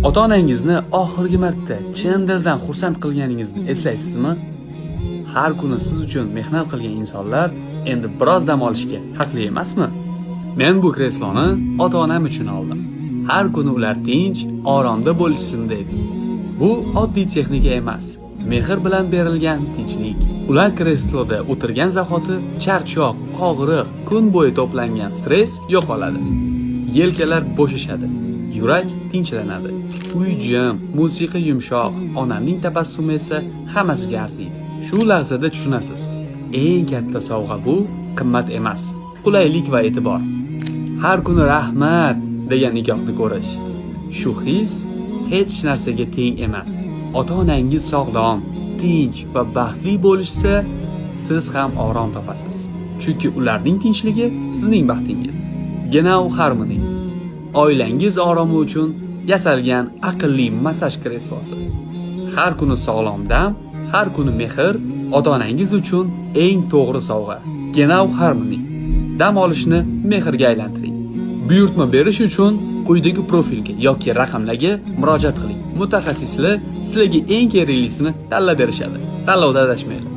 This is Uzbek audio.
Ota-onangizni oxirgi marta chin dildan xursand qilganingizni eslaysizmi? Har kuni siz uchun mehnat qilgan insonlar endi biroz dam olishga haqli emasmi? Men bu kresloni ota-onam uchun oldim. Har kuni ular tinch, oromda bo'lishsin deb. Bu oddiy texnika emas, mehr bilan berilgan tinchlik. Ular kresloda o'tirgan zahoti charchoq, og'riq, kun bo'yi to'plangan stress yo'qoladi. Yelkalar bo'shashadi. Yurak tinchlanadi. Uy jim, musiqa yumshoq, onamning tabassumi esa hammasiga arziydi. Shu lahzada tushunasiz. Eng katta sovg'a bu qimmat emas, qulaylik va e'tibor. Har kuni rahmat degan nigohni ko'rish. Shu his hech narsaga teng emas. Ota-onangiz sog'lom, tinch va baxtli bo'lishsa, siz ham orom topasiz. Chunki ularning tinchligi sizning baxtingiz. Genau Harmony. Oilangiz oromi uchun yasalgan aqlli massaj kreslosi. Har kuni sog'lom dam, har kuni mehr ota-onangiz uchun eng to'g'ri sovg'a. Genau Harmony. Dam olishni mehrga aylantiring. Buyurtma berish uchun quyidagi profilga yoki raqamlarga murojaat qiling. Mutaxassislar sizlarga eng keraklisini tanlab berishadi. Tanlovda adashmanglar.